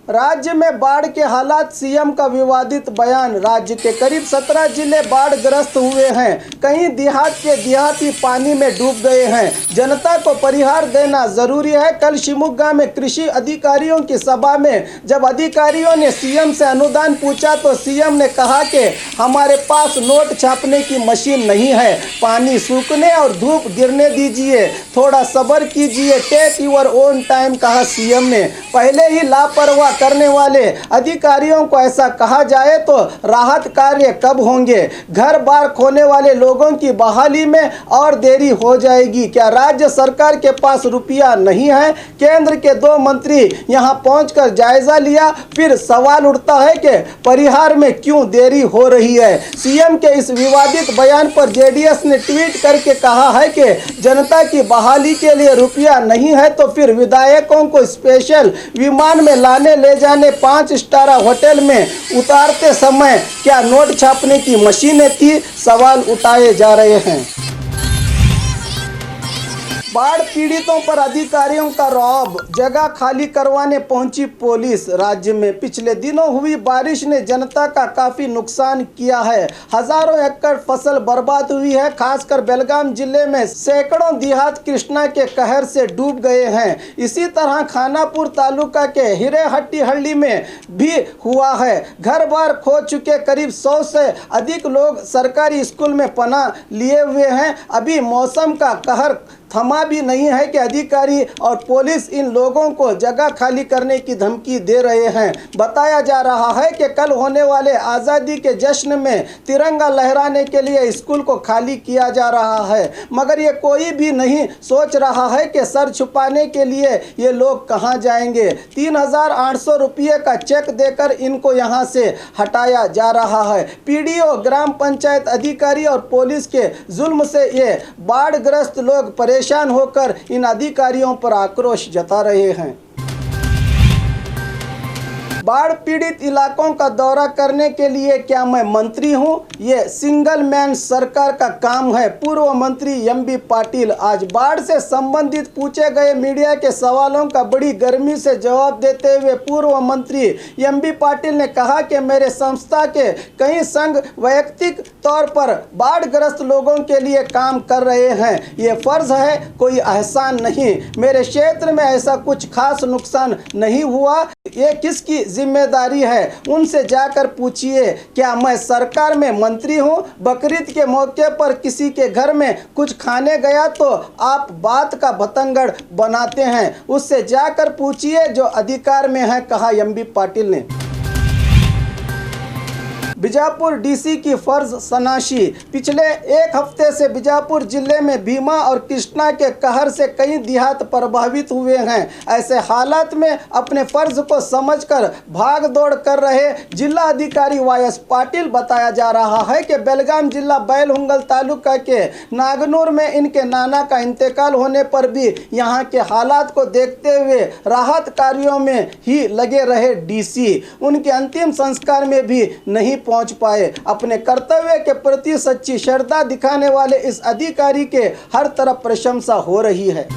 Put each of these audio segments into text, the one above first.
राज्य में बाढ़ के हालात, सीएम का विवादित बयान। राज्य के करीब 17 जिले बाढ़ ग्रस्त हुए हैं। कई देहात के देहाती पानी में डूब गए हैं। जनता को परिहार देना जरूरी है। कल शिवमोगा में कृषि अधिकारियों की सभा में जब अधिकारियों ने सीएम से अनुदान पूछा तो सीएम ने कहा कि हमारे पास नोट छापने की मशीन नहीं है, पानी सूखने और धूप गिरने दीजिए, थोड़ा सब्र कीजिए, टेक यूर ओन टाइम, कहा सीएम ने। पहले ही लापरवाह करने वाले अधिकारियों को ऐसा कहा जाए तो राहत कार्य कब होंगे? घर बार खोने वाले लोगों की बहाली में और देरी हो जाएगी। क्या राज्य सरकार के पास रुपया नहीं है? केंद्र के 2 मंत्री यहां पहुंचकर जायजा लिया। फिर सवाल उठता है कि परिहार में क्यों देरी हो रही है? सीएम के इस विवादित बयान पर जेडीएस ने ट्वीट करके कहा है कि जनता की बहाली के लिए रुपया नहीं है तो फिर विधायकों को स्पेशल विमान में लाने ले जाने 5 स्टार होटल में उतारते समय क्या नोट छापने की मशीनें थी? सवाल उठाए जा रहे हैं। बाढ़ पीड़ितों पर अधिकारियों का रौब, जगह खाली करवाने पहुंची पुलिस। राज्य में पिछले दिनों हुई बारिश ने जनता का काफी नुकसान किया है। हजारों एकड़ फसल बर्बाद हुई है। खासकर बेलगाम जिले में सैकड़ों देहात कृष्णा के कहर से डूब गए हैं। इसी तरह खानापुर तालुका के हिरेहट्टीहಳ್ಳಿ में भी हुआ है। घर बार खो चुके करीब 100 से अधिक लोग सरकारी स्कूल में पनाह लिए हुए हैं। अभी मौसम का कहर थमा भी नहीं है कि अधिकारी और पुलिस इन लोगों को जगह खाली करने की धमकी दे रहे हैं। बताया जा रहा है कि कल होने वाले आज़ादी के जश्न में तिरंगा लहराने के लिए स्कूल को खाली किया जा रहा है, मगर ये कोई भी नहीं सोच रहा है कि सर छुपाने के लिए ये लोग कहां जाएंगे। 3800 रुपये का चेक देकर इनको यहां से हटाया जा रहा है। पीडीओ, ग्राम पंचायत अधिकारी और पुलिस के जुल्म से ये बाढ़ग्रस्त लोग परेशान होकर इन अधिकारियों पर आक्रोश जता रहे हैं। बाढ़ पीड़ित इलाकों का दौरा करने के लिए क्या मैं मंत्री हूं? ये सिंगल मैन सरकार का काम है। पूर्व मंत्री एमबी पाटिल आज बाढ़ से संबंधित पूछे गए मीडिया के सवालों का बड़ी गर्मी से जवाब देते हुए पूर्व मंत्री एमबी पाटिल ने कहा कि मेरे संस्था के कई संघ वैयक्तिक तौर पर बाढ़ग्रस्त लोगों के लिए काम कर रहे हैं। ये फर्ज है, कोई एहसान नहीं। मेरे क्षेत्र में ऐसा कुछ खास नुकसान नहीं हुआ। ये किसकी जिम्मेदारी है? उनसे जाकर पूछिए। क्या मैं सरकार में मंत्री हूं? बकरीद के मौके पर किसी के घर में कुछ खाने गया तो आप बात का बतंगड़ बनाते हैं। उससे जाकर पूछिए जो अधिकार में है, कहा एमबी पाटिल ने। बीजापुर डीसी की फर्ज सनाशी। पिछले 1 हफ्ते से बीजापुर जिले में भीमा और कृष्णा के कहर से कई देहात प्रभावित हुए हैं। ऐसे हालात में अपने फर्ज को समझकर भाग दौड़ कर रहे जिला अधिकारी वायस पाटिल बताया जा रहा है कि बेलगाम जिला बैलहुंगल तालुका के नागनूर में इनके नाना का इंतकाल होने पर भी यहाँ के हालात को देखते हुए राहत कार्यों में ही लगे रहे डीसी। उनके अंतिम संस्कार में भी नहीं पहुंच पाए। अपने कर्तव्य के प्रति सच्ची श्रद्धा दिखाने वाले इस अधिकारी के हर तरफ प्रशंसा हो रही है।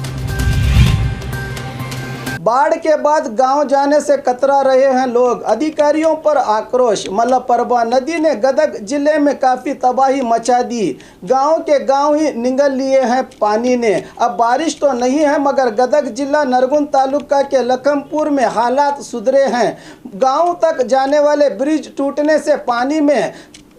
बाढ़ के बाद गांव जाने से कतरा रहे हैं लोग, अधिकारियों पर आक्रोश। मलप्रभा नदी ने गदग जिले में काफी तबाही मचा दी। गांव के गांव ही निगल लिए हैं पानी ने। अब बारिश तो नहीं है, मगर गदग जिला नरगुन तालुका के लखमपुर में हालात सुधरे हैं। गांव तक जाने वाले ब्रिज टूटने से पानी में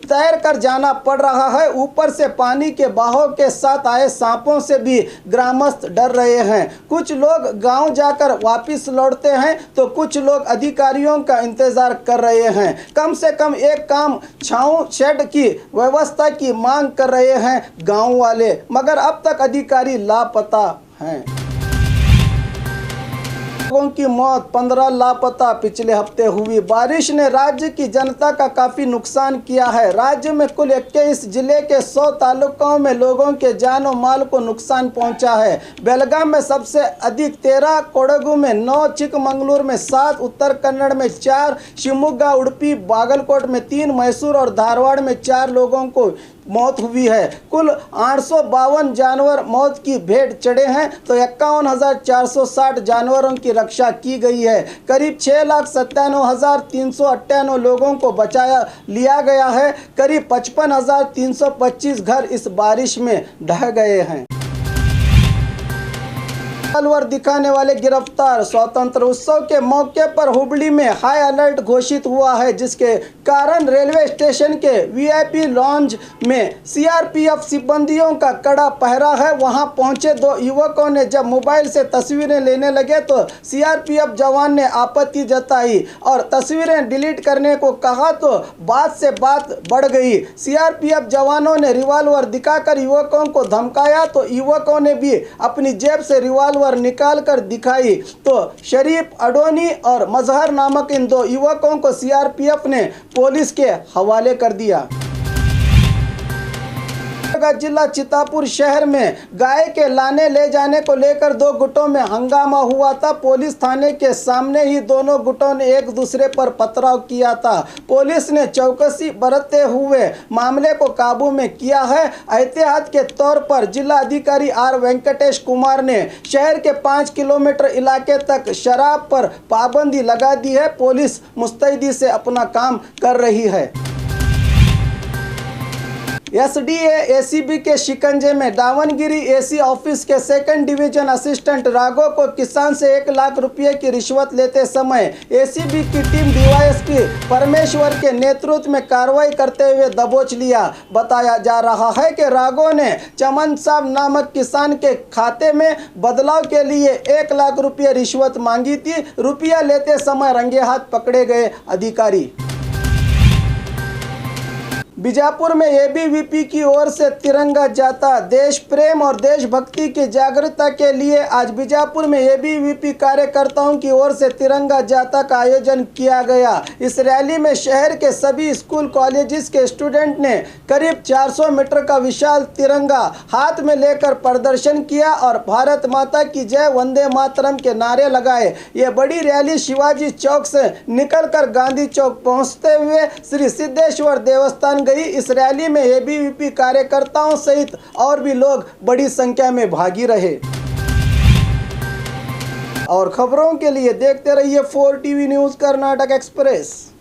तैर कर जाना पड़ रहा है। ऊपर से पानी के बहाव के साथ आए सांपों से भी ग्रामस्थ डर रहे हैं। कुछ लोग गांव जाकर वापस लौटते हैं तो कुछ लोग अधिकारियों का इंतजार कर रहे हैं। कम से कम एक काम छांव शेड की व्यवस्था की मांग कर रहे हैं गांव वाले, मगर अब तक अधिकारी लापता हैं। लोगों की मौत, 15 लापता। पिछले हफ्ते हुई बारिश ने राज्य की जनता का काफी नुकसान किया है। राज्य में कुल 21 जिले के 100 तालुकों में लोगों के जान और माल को नुकसान पहुंचा है। बेलगाम में सबसे अधिक 13, कोडगु में 9, चिकमंगलुर में 7, उत्तर कन्नड़ में 4, शिवमोगा, उडुपी, बागलकोट में 3, मैसूर और धारवाड़ में 4 लोगों को मौत हुई है। कुल 852 जानवर मौत की भेंट चढ़े हैं तो 51,460 जानवरों की रक्षा की गई है। करीब 6,97,398 लोगों को बचाया लिया गया है। करीब 55,325 घर इस बारिश में ढह गए हैं। रिवॉल्वर दिखाने वाले गिरफ्तार। स्वतंत्र उत्सव के मौके पर हुबली में हाई अलर्ट घोषित हुआ है, जिसके कारण रेलवे स्टेशन के वीआईपी लॉन्ज में सीआरपीएफ सिब्बंदियों का कड़ा पहरा है। वहां पहुंचे दो युवकों ने जब मोबाइल से तस्वीरें लेने लगे तो सीआरपीएफ जवान ने आपत्ति जताई और तस्वीरें डिलीट करने को कहा तो बात से बात बढ़ गई। सीआरपीएफ जवानों ने रिवॉल्वर दिखाकर युवकों को धमकाया तो युवकों ने भी अपनी जेब से रिवॉल्वर निकाल कर दिखाई तो शरीफ अडोनी और मजहर नामक इन दो युवकों को सीआरपीएफ ने पुलिस के हवाले कर दिया। जिला चितापुर शहर में गाय के लाने ले जाने को लेकर दो गुटों में हंगामा हुआ था। पुलिस थाने के सामने ही दोनों गुटों ने एक दूसरे पर पथराव किया था। पुलिस ने चौकसी बरतते हुए मामले को काबू में किया है। एहतियात के तौर पर जिला अधिकारी आर वेंकटेश कुमार ने शहर के 5 किलोमीटर इलाके तक शराब पर पाबंदी लगा दी है। पुलिस मुस्तैदी से अपना काम कर रही है। एसडीए एसीबी के शिकंजे में दावनगिरी एसी ऑफिस के सेकंड डिवीजन असिस्टेंट राघव को किसान से 1 लाख रुपए की रिश्वत लेते समय एसीबी की टीम डीवाईएसपी परमेश्वर के नेतृत्व में कार्रवाई करते हुए दबोच लिया। बताया जा रहा है कि राघव ने चमन साहब नामक किसान के खाते में बदलाव के लिए 1 लाख रुपये रिश्वत मांगी थी। रुपया लेते समय रंगे हाथ पकड़े गए अधिकारी। बीजापुर में एबीवीपी की ओर से तिरंगा जाता। देश प्रेम और देशभक्ति की जागरूकता के लिए आज बीजापुर में एबीवीपी कार्यकर्ताओं की ओर से तिरंगा जाता का आयोजन किया गया। इस रैली में शहर के सभी स्कूल कॉलेजेस के स्टूडेंट ने करीब 400 मीटर का विशाल तिरंगा हाथ में लेकर प्रदर्शन किया और भारत माता की जय, वंदे मातरम के नारे लगाए। ये बड़ी रैली शिवाजी चौक से निकलकर गांधी चौक पहुंचते हुए श्री सिद्धेश्वर देवस्थान। इस रैली में एबीवीपी कार्यकर्ताओं सहित और भी लोग बड़ी संख्या में भागी रहे। और खबरों के लिए देखते रहिए 4 टीवी न्यूज़ कर्नाटक एक्सप्रेस।